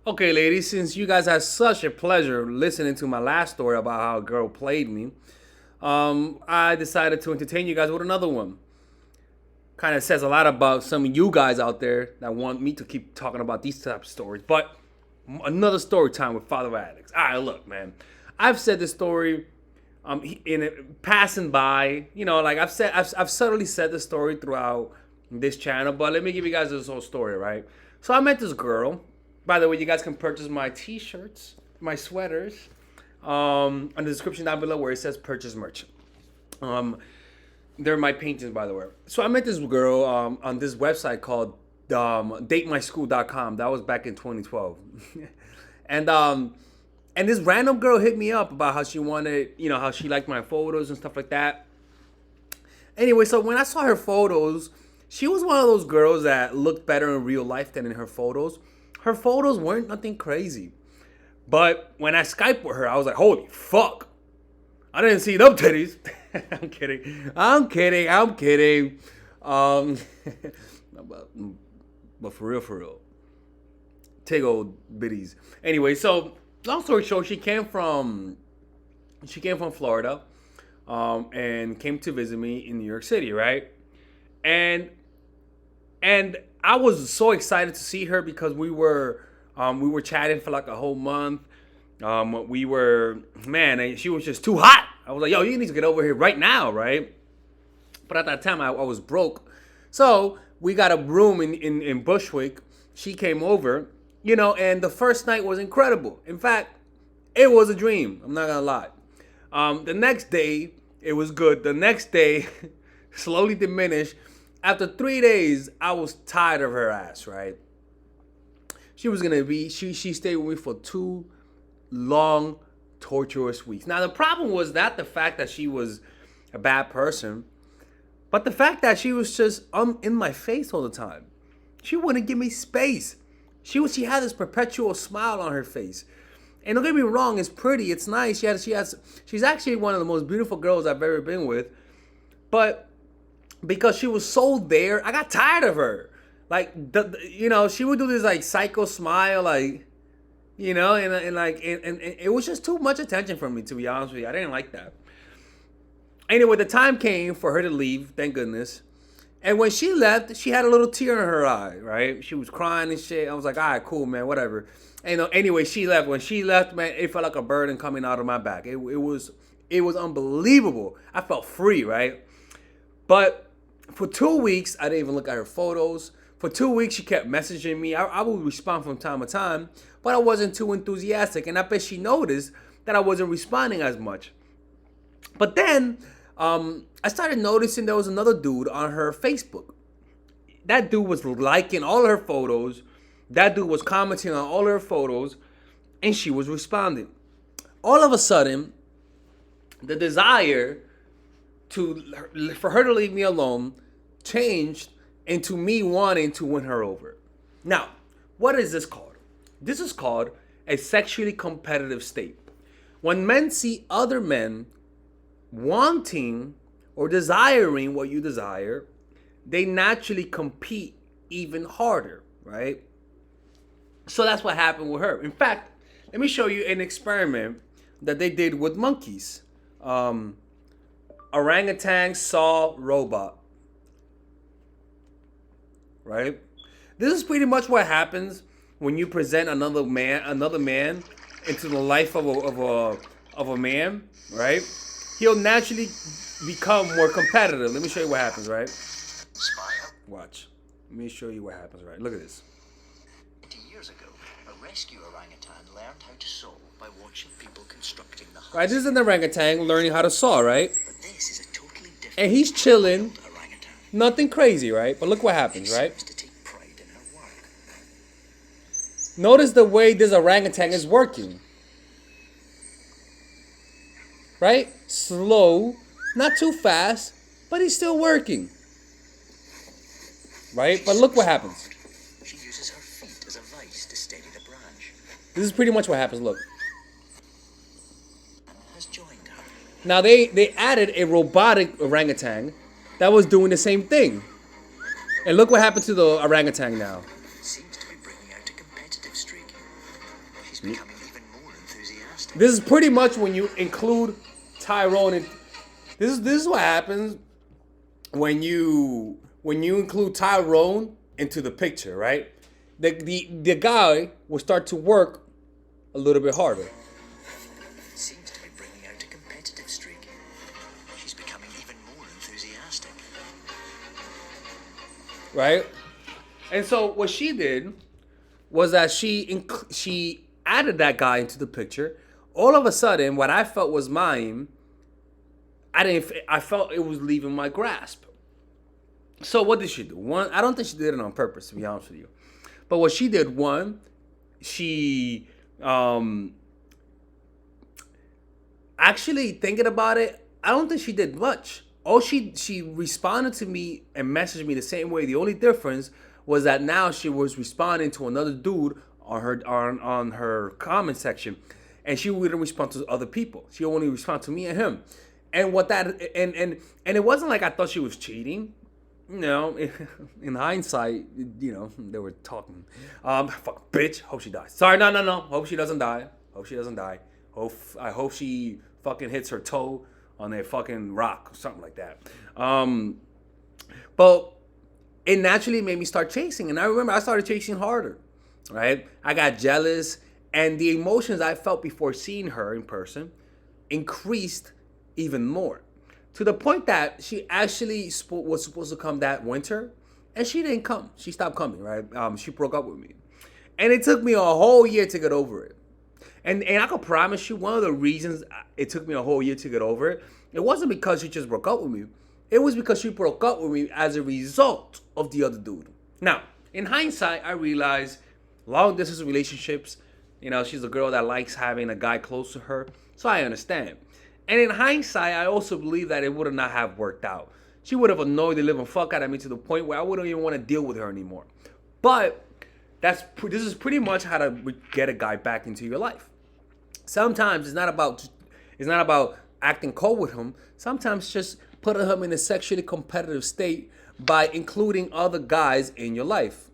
Okay, ladies, since you guys had such a pleasure listening to my last story about how a girl played me, I decided to entertain you guys with another one. Kind of says a lot about some of you guys out there that want me to keep talking about these type of stories. But another story time with Father Alex. All right, look, man, I've said this story in it, passing by. Like I've subtly said the story throughout this channel. But let me give you guys this whole story, right? So I met this girl. By the way, you guys can purchase my T-shirts, my sweaters, on the description down below where it says purchase merch. Um, they're my paintings, by the way. So I met this girl on this website called datemyschool.com. That was back in 2012. and and this random girl hit me up about how she wanted, how she liked my photos and stuff like that. Anyway, so when I saw her photos, she was one of those girls that looked better in real life than in her photos. Her photos weren't nothing crazy. But when I Skyped with her, I was like, holy fuck. I didn't see them titties. I'm kidding. I'm kidding. Um, but for real. Take old biddies. Anyway, so long story short, she came from Florida, and came to visit me in New York City, right? And and I was so excited to see her because we were chatting for like a whole month. We were man, and she was just too hot. I was like, yo, you need to get over here right now, right? But at that time, I was broke, so we got a room in Bushwick. She came over, and the first night was incredible. In fact, it was a dream. I'm not gonna lie. The next day, it was good. The next day, slowly diminished. After 3 days, I was tired of her ass, right? She stayed with me for 2 long, torturous weeks. Now the problem was not the fact that she was a bad person, but the fact that she was just in my face all the time. She wouldn't give me space. She had this perpetual smile on her face. And don't get me wrong, it's pretty, it's nice. She's actually one of the most beautiful girls I've ever been with. But because she was so there, I got tired of her. Like she would do this like psycho smile, like and it was just too much attention for me, to be honest with you. I didn't like that. Anyway, the time came for her to leave, thank goodness. And when she left, she had a little tear in her eye, right? She was crying and shit. I was like, all right, cool, man, whatever. And anyway, she left. When she left, man, it felt like a burden coming out of my back. It was unbelievable. I felt free, right? But for 2 weeks, I didn't even look at her photos. For 2 weeks, she kept messaging me. I would respond from time to time, but I wasn't too enthusiastic. And I bet she noticed that I wasn't responding as much. But then I started noticing there was another dude on her Facebook. That dude was liking all her photos. That dude was commenting on all her photos, and she was responding. All of a sudden, the desire for her to leave me alone changed into me wanting to win her over. Now, what is this called? This is called a sexually competitive state. When men see other men wanting or desiring what you desire, they naturally compete even harder, right? So that's what happened with her. In fact, let me show you an experiment that they did with monkeys. Orangutan saw robot, right? This is pretty much what happens when you present another man into the life of a man, right? He'll naturally become more competitive. Let me show you what happens, right? Smile. Watch. Let me show you what happens, right? Look at this. 20 years ago, a rescue orangutan learned how to sew by watching people constructing the huts. Right, this is an orangutan learning how to saw, right? But this is a totally different And he's chilling. orangutan. Nothing crazy, right? But look what happens, It right? seems to take pride in her work. Notice the way this orangutan is working. Right? Slow, not too fast, but he's still working. Right? But look what happens. She uses her feet as a vice to steady the branch. This is pretty much what happens, look. And has joined her. Now they added a robotic orangutan that was doing the same thing. And look what happened to the orangutan now. Seems to be bringing out a competitive streak. becoming even more enthusiastic. This is pretty much when you include Tyrone. And this is what happens when you include Tyrone into the picture, right? The guy will start to work a little bit harder. Seems to be bringing out a competitive streak. She's becoming even more enthusiastic. Right? And so what she did was that she added that guy into the picture. All of a sudden, what I felt was mine, I felt it was leaving my grasp. So what did she do? One, I don't think she did it on purpose, to be honest with you. But what she did, one, she actually thinking about it, I don't think she did much. Oh, she responded to me and messaged me the same way. The only difference was that now she was responding to another dude on her comment section, and she wouldn't respond to other people. She only respond to me and him. And what that and it wasn't like I thought she was cheating. You know, in hindsight, you know, they were talking. Fuck, bitch. Hope she dies. Sorry, no. Hope she doesn't die. I hope she fucking hits her toe on a fucking rock or something like that. But it naturally made me start chasing. And I remember I started chasing harder, right? I got jealous. And the emotions I felt before seeing her in person increased even more. To the point that she actually was supposed to come that winter. And she didn't come. She stopped coming, right? She broke up with me. And it took me a whole year to get over it. And I can promise you, one of the reasons it took me a whole year to get over it, it wasn't because she just broke up with me. It was because she broke up with me as a result of the other dude. Now, in hindsight, I realized long distance relationships, you know, she's a girl that likes having a guy close to her. So I understand. And in hindsight, I also believe that it would not have worked out. She would have annoyed the living fuck out of me to the point where I wouldn't even want to deal with her anymore. But this is pretty much how to get a guy back into your life. Sometimes it's not about acting cold with him. Sometimes just putting him in a sexually competitive state by including other guys in your life.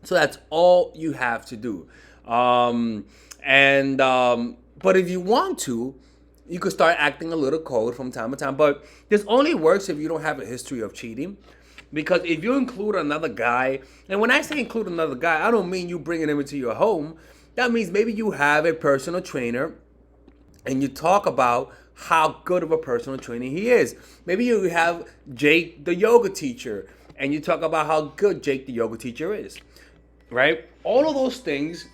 So that's all you have to do. But if you want to, you could start acting a little cold from time to time. But this only works if you don't have a history of cheating. Because if you include another guy, and when I say include another guy, I don't mean you bringing him into your home. That means maybe you have a personal trainer and you talk about how good of a personal trainer he is. Maybe you have Jake, the yoga teacher, and you talk about how good Jake, the yoga teacher, is. Right? All of those things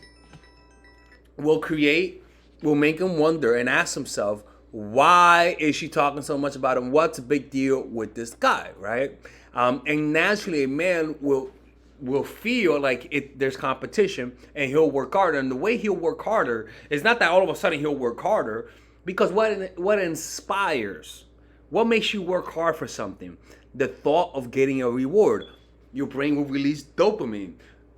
will make him wonder and ask himself, why is she talking so much about him? What's a big deal with this guy, right? And naturally, a man will feel like there's competition, and he'll work harder. And the way he'll work harder is not that all of a sudden he'll work harder, because what inspires, what makes you work hard for something? The thought of getting a reward. Your brain will release dopamine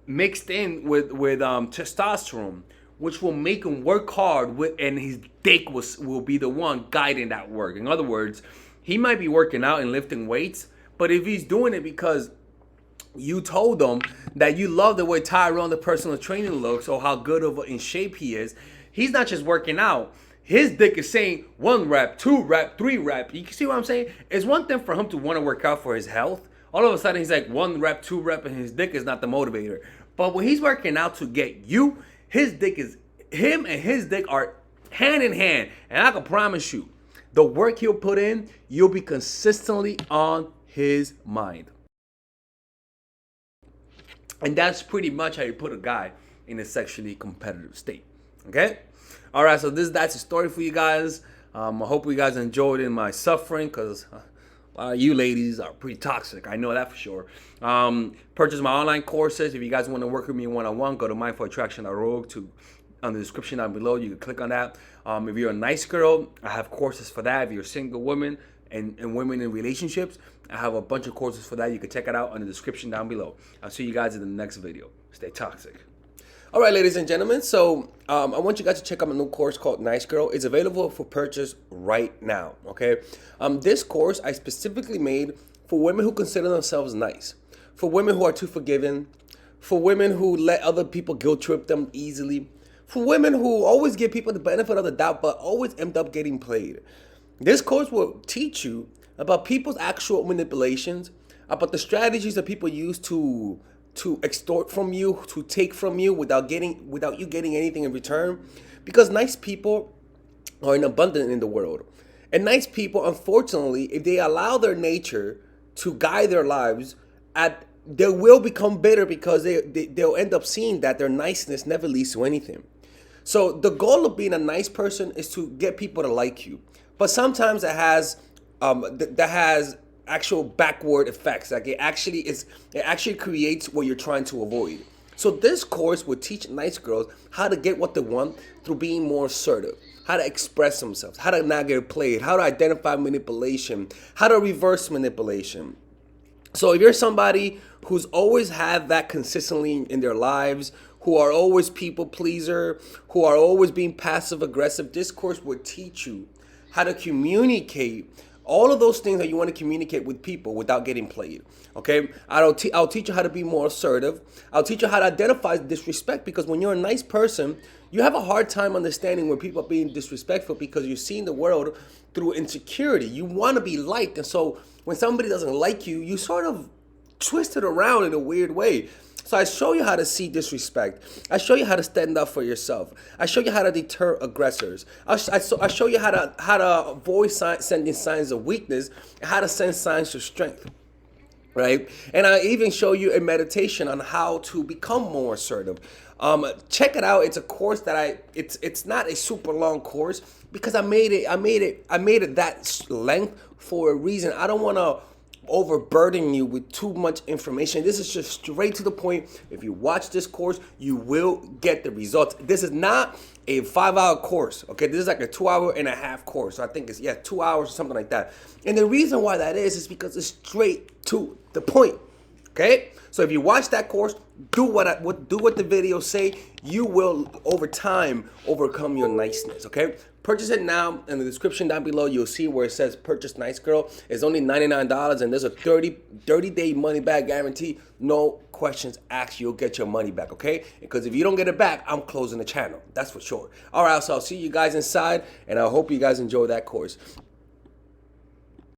mixed in with testosterone, which will make him work hard, and his dick will be the one guiding that work. In other words, he might be working out and lifting weights, but if he's doing it because you told him that you love the way Tyrone, the personal trainer, looks, or how good in shape he is, he's not just working out. His dick is saying 1 rep, 2 rep, 3 rep. You see what I'm saying? It's one thing for him to want to work out for his health. All of a sudden, he's like 1 rep, 2 rep, and his dick is not the motivator. But when he's working out to get you, him and his dick are hand in hand. And I can promise you, the work he'll put in, you'll be consistently on his mind. And that's pretty much how you put a guy in a sexually competitive state. Okay? All right, so that's a story for you guys. I hope you guys enjoyed in my suffering, because a lot of you ladies are pretty toxic. I know that for sure. Purchase my online courses. If you guys want to work with me one-on-one, go to mindfulattraction.org on the description down below. You can click on that. If you're a nice girl, I have courses for that. If you're a single woman and women in relationships, I have a bunch of courses for that. You can check it out on the description down below. I'll see you guys in the next video. Stay toxic. All right, ladies and gentlemen. So I want you guys to check out my new course called Nice Girl. It's available for purchase right now, okay? This course I specifically made for women who consider themselves nice, for women who are too forgiving, for women who let other people guilt trip them easily, for women who always give people the benefit of the doubt but always end up getting played. This course will teach you about people's actual manipulations, about the strategies that people use to extort from you, to take from you without you getting anything in return. Because nice people are in abundance in the world. And nice people, unfortunately, if they allow their nature to guide their lives, they will become bitter because they'll end up seeing that their niceness never leads to anything. So the goal of being a nice person is to get people to like you. But sometimes it has that has actual backward effects. Like it actually creates what you're trying to avoid. So this course will teach nice girls how to get what they want through being more assertive, how to express themselves, how to not get played, how to identify manipulation, how to reverse manipulation. So if you're somebody who's always had that consistently in their lives, who are always people pleaser, who are always being passive aggressive, this course will teach you how to communicate all of those things that you want to communicate with people without getting played. Okay, I'll teach you how to be more assertive. I'll teach you how to identify disrespect, because when you're a nice person, you have a hard time understanding when people are being disrespectful because you're seeing the world through insecurity. You want to be liked, and so when somebody doesn't like you, you sort of twist it around in a weird way. So I show you how to see disrespect. I show you how to stand up for yourself. I show you how to deter aggressors. I show you how to avoid sending signs of weakness and how to send signs of strength. Right? And I even show you a meditation on how to become more assertive. Check it out. It's a course that it's not a super long course because I made it that length for a reason. I don't want to overburden you with too much information. This is just straight to the point. If you watch this course, you will get the results. This is not a 5-hour course. Okay, this is like a 2.5-hour course. So I think it's 2 hours or something like that. And the reason why that is because it's straight to the point. Okay, so if you watch that course, do what the videos say. You will over time overcome your niceness. Okay, purchase it now. In the description down below, you'll see where it says purchase Nice Girl. It's only $99 and there's a 30-day money back guarantee. No questions asked. You'll get your money back. Okay, because if you don't get it back, I'm closing the channel. That's for sure. All right, so I'll see you guys inside, and I hope you guys enjoy that course.